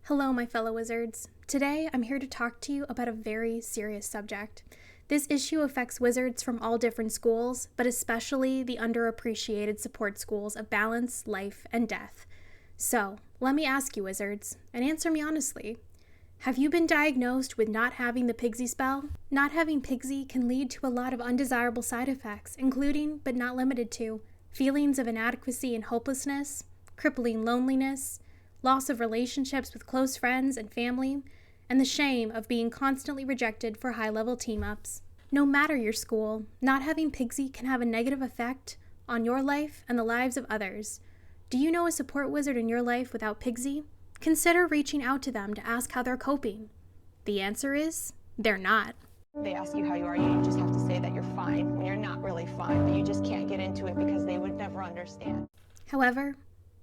Hello, my fellow wizards. Today, I'm here to talk to you about a very serious subject. This issue affects wizards from all different schools, but especially the underappreciated support schools of balance, life, and death. So, let me ask you, wizards, and answer me honestly. Have you been diagnosed with not having the Pigsie spell? Not having Pigsie can lead to a lot of undesirable side effects, including, but not limited to, feelings of inadequacy and hopelessness, crippling loneliness, loss of relationships with close friends and family, and the shame of being constantly rejected for high-level team-ups. No matter your school, not having Pigsie can have a negative effect on your life and the lives of others. Do you know a support wizard in your life without Pigsie? Consider reaching out to them to ask how they're coping. The answer is, they're not. They ask you how you are, you just have to say that you're fine when you're not really fine, but you just can't get into it because they would never understand. However,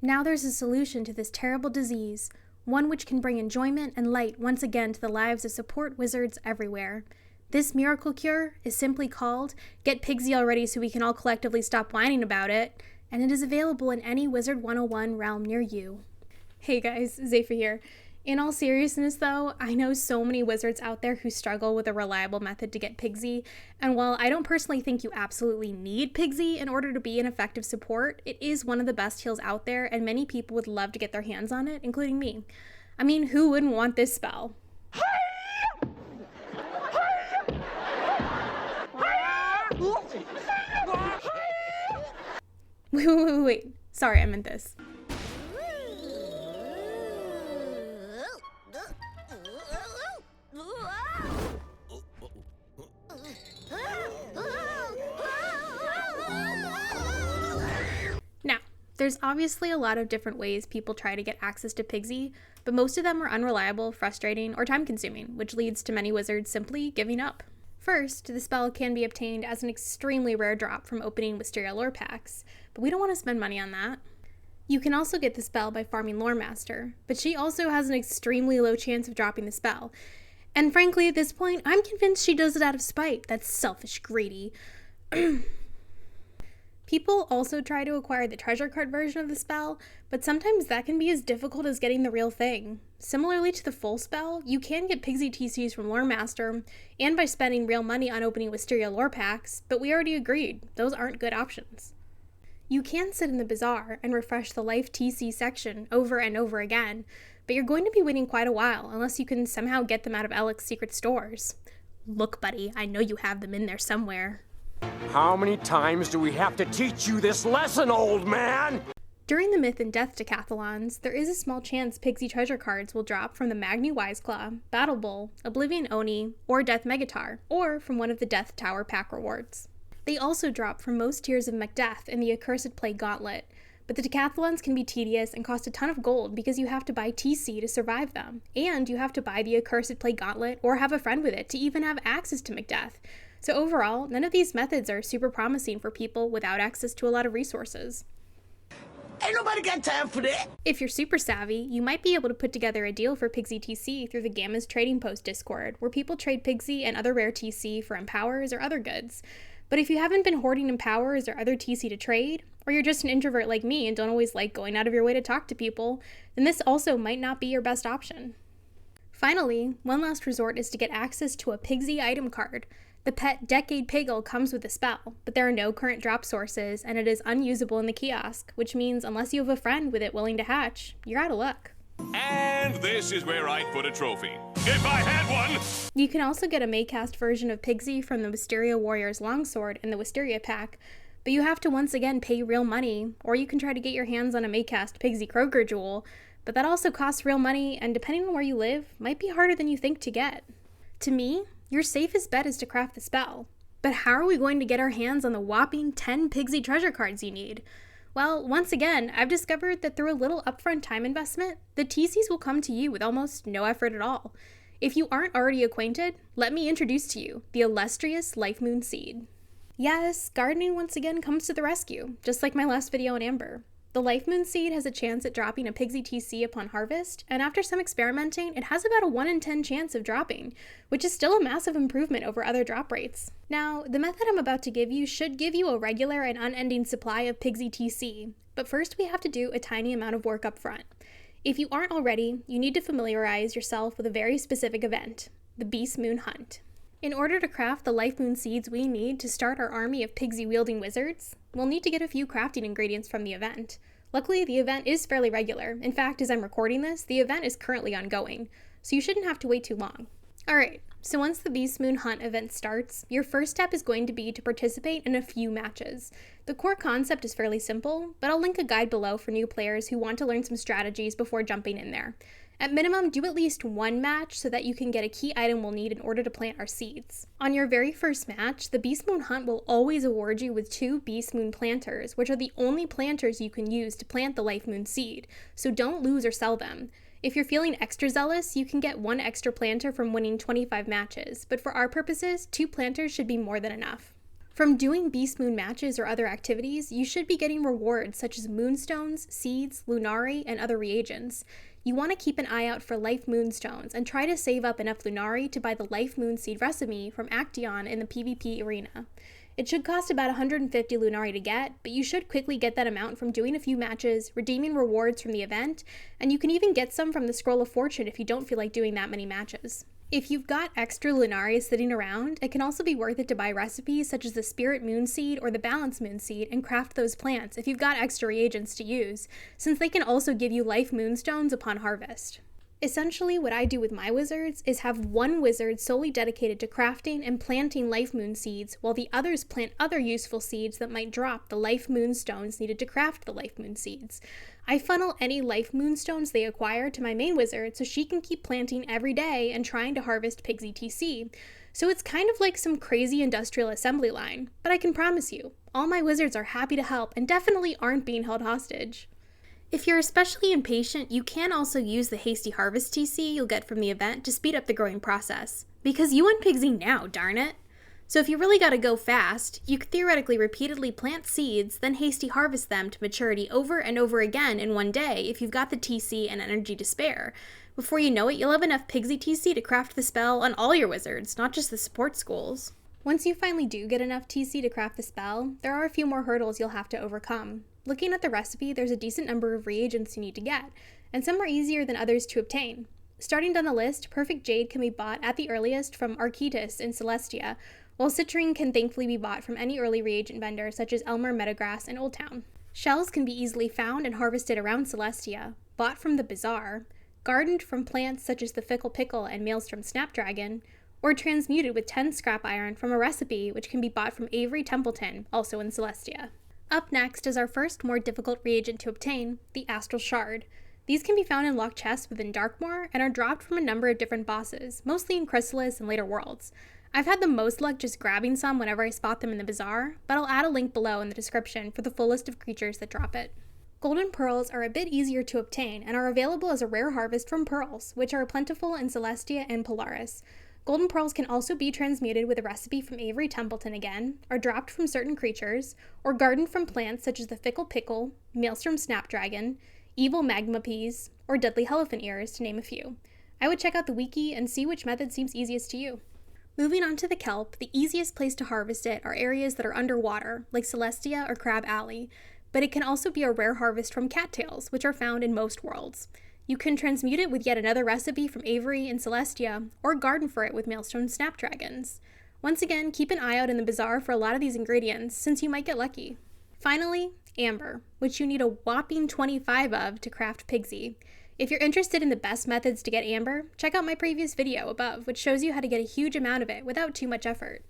now there's a solution to this terrible disease, one which can bring enjoyment and light once again to the lives of support wizards everywhere. This miracle cure is simply called Get Pigsie Already So We Can All Collectively Stop Whining About It, and it is available in any Wizard101 realm near you. Hey guys, Zephyr here. In all seriousness though, I know so many wizards out there who struggle with a reliable method to get Pigsie, and while I don't personally think you absolutely need Pigsie in order to be an effective support, it is one of the best heals out there and many people would love to get their hands on it, including me. I mean, who wouldn't want this spell? Wait. Sorry, I meant this. Now, there's obviously a lot of different ways people try to get access to Pigsie, but most of them are unreliable, frustrating, or time-consuming, which leads to many wizards simply giving up. First, the spell can be obtained as an extremely rare drop from opening Wisteria lore packs, but we don't want to spend money on that. You can also get the spell by farming Lore Master, but she also has an extremely low chance of dropping the spell. And frankly, at this point, I'm convinced she does it out of spite. That's selfish, greedy. People also try to acquire the treasure card version of the spell, but sometimes that can be as difficult as getting the real thing. Similarly to the full spell, you can get Pigsie TCs from Lore Master, and by spending real money on opening Wisteria lore packs, but we already agreed, those aren't good options. You can sit in the bazaar and refresh the Life TC section over and over again, but you're going to be waiting quite a while unless you can somehow get them out of Alec's secret stores. Look, buddy, I know you have them in there somewhere. How many times do we have to teach you this lesson, old man? During the Myth and Death Decathlons, there is a small chance Pigsie Treasure Cards will drop from the Magni Wiseclaw, Battle Bull, Oblivion Oni, or Death Megatar, or from one of the Death Tower pack rewards. They also drop from most tiers of Macbeth in the Accursed Plague Gauntlet, but the Decathlons can be tedious and cost a ton of gold because you have to buy TC to survive them, and you have to buy the Accursed Plague Gauntlet or have a friend with it to even have access to Macbeth. So overall, none of these methods are super promising for people without access to a lot of resources. Ain't nobody got time for that! If you're super savvy, you might be able to put together a deal for Pigsie TC through the Gamma's Trading Post Discord, where people trade Pigsie and other rare TC for Empowers or other goods. But if you haven't been hoarding Empowers or other TC to trade, or you're just an introvert like me and don't always like going out of your way to talk to people, then this also might not be your best option. Finally, one last resort is to get access to a Pigsie item card. The pet Decade Piggle comes with a spell, but there are no current drop sources and it is unusable in the kiosk, which means unless you have a friend with it willing to hatch, you're out of luck. And this is where I'd put a trophy. If I had one! You can also get a Maycast version of Pigsie from the Wisteria Warrior's Longsword in the Wisteria pack, but you have to once again pay real money, or you can try to get your hands on a Maycast Pigsie Kroger Jewel, but that also costs real money and depending on where you live, might be harder than you think to get. To me, your safest bet is to craft the spell. But how are we going to get our hands on the whopping 10 Pigsie Treasure Cards you need? Well, once again, I've discovered that through a little upfront time investment, the TCs will come to you with almost no effort at all. If you aren't already acquainted, let me introduce to you the illustrious Life Moon Seed. Yes, gardening once again comes to the rescue, just like my last video on Amber. The Life Moon Seed has a chance at dropping a Pigsie TC upon harvest, and after some experimenting, it has about a 1 in 10 chance of dropping, which is still a massive improvement over other drop rates. Now, the method I'm about to give you should give you a regular and unending supply of Pigsie TC, but first we have to do a tiny amount of work up front. If you aren't already, you need to familiarize yourself with a very specific event, the Beast Moon Hunt. In order to craft the Life Moon seeds we need to start our army of Pigsie-wielding wizards, we'll need to get a few crafting ingredients from the event. Luckily, the event is fairly regular. In fact, as I'm recording this, the event is currently ongoing, so you shouldn't have to wait too long. Alright, so once the Beast Moon Hunt event starts, your first step is going to be to participate in a few matches. The core concept is fairly simple, but I'll link a guide below for new players who want to learn some strategies before jumping in there. At minimum, do at least one match so that you can get a key item we'll need in order to plant our seeds. On your very first match, the Beast Moon Hunt will always award you with 2 Beast Moon planters, which are the only planters you can use to plant the Life Moon seed, so don't lose or sell them. If you're feeling extra zealous, you can get 1 extra planter from winning 25 matches, but for our purposes, 2 planters should be more than enough. From doing Beast Moon matches or other activities, you should be getting rewards such as moonstones, seeds, lunari, and other reagents. You want to keep an eye out for Life Moonstones and try to save up enough lunari to buy the Life Moon seed recipe from Action in the PvP arena. It should cost about 150 lunari to get, but you should quickly get that amount from doing a few matches, redeeming rewards from the event, and you can even get some from the Scroll of Fortune if you don't feel like doing that many matches. If you've got extra lunari sitting around, it can also be worth it to buy recipes such as the Spirit Moon Seed or the Balance Moon Seed and craft those plants if you've got extra reagents to use, since they can also give you Life Moonstones upon harvest. Essentially, what I do with my wizards is have one wizard solely dedicated to crafting and planting Life Moon seeds, while the others plant other useful seeds that might drop the Life Moonstones needed to craft the Life Moon seeds. I funnel any Life Moonstones they acquire to my main wizard so she can keep planting every day and trying to harvest Pigsie TC. So it's kind of like some crazy industrial assembly line, but I can promise you, all my wizards are happy to help and definitely aren't being held hostage. If you're especially impatient, you can also use the Hasty Harvest TC you'll get from the event to speed up the growing process. Because you want Pigsie now, darn it! So if you really gotta go fast, you could theoretically repeatedly plant seeds, then hasty harvest them to maturity over and over again in one day if you've got the TC and energy to spare. Before you know it, you'll have enough Pigsie TC to craft the spell on all your wizards, not just the support schools. Once you finally do get enough TC to craft the spell, there are a few more hurdles you'll have to overcome. Looking at the recipe, there's a decent number of reagents you need to get, and some are easier than others to obtain. Starting down the list, Perfect Jade can be bought at the earliest from Archetus in Celestia, while Citrine can thankfully be bought from any early reagent vendor such as Elmer, Metagrass, and Old Town. Shells can be easily found and harvested around Celestia, bought from the Bazaar, gardened from plants such as the Fickle Pickle and Maelstrom Snapdragon, or transmuted with 10 scrap iron from a recipe which can be bought from Avery Templeton, also in Celestia. Up next is our first more difficult reagent to obtain, the Astral Shard. These can be found in locked chests within Darkmoor and are dropped from a number of different bosses, mostly in Chrysalis and later worlds. I've had the most luck just grabbing some whenever I spot them in the Bazaar, but I'll add a link below in the description for the full list of creatures that drop it. Golden Pearls are a bit easier to obtain and are available as a rare harvest from pearls, which are plentiful in Celestia and Polaris. Golden Pearls can also be transmuted with a recipe from Avery Templeton again, are dropped from certain creatures, or gardened from plants such as the Fickle Pickle, Maelstrom Snapdragon, Evil Magma Peas, or Deadly Elephant Ears, to name a few. I would check out the wiki and see which method seems easiest to you. Moving on to the kelp, the easiest place to harvest it are areas that are underwater, like Celestia or Crab Alley, but it can also be a rare harvest from cattails, which are found in most worlds. You can transmute it with yet another recipe from Avery and Celestia, or garden for it with Maelstrom Snapdragons. Once again, keep an eye out in the Bazaar for a lot of these ingredients, since you might get lucky. Finally, amber, which you need a whopping 25 of to craft Pigsie. If you're interested in the best methods to get amber, check out my previous video above, which shows you how to get a huge amount of it without too much effort.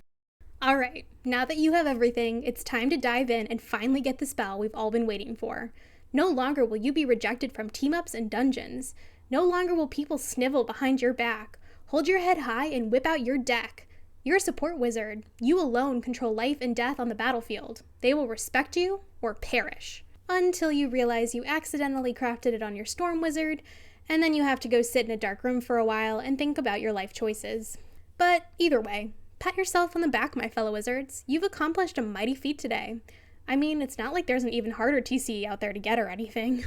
Alright, now that you have everything, it's time to dive in and finally get the spell we've all been waiting for. No longer will you be rejected from team-ups and dungeons. No longer will people snivel behind your back. Hold your head high and whip out your deck. You're a support wizard. You alone control life and death on the battlefield. They will respect you or perish. Until you realize you accidentally crafted it on your storm wizard, and then you have to go sit in a dark room for a while and think about your life choices. But either way, pat yourself on the back, my fellow wizards. You've accomplished a mighty feat today. I mean, it's not like there's an even harder TC out there to get or anything.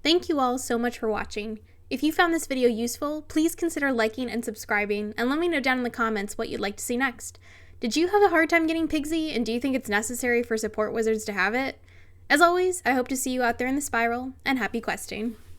Thank you all so much for watching. If you found this video useful, please consider liking and subscribing, and let me know down in the comments what you'd like to see next. Did you have a hard time getting Pigsie, and do you think it's necessary for support wizards to have it? As always, I hope to see you out there in the spiral, and happy questing.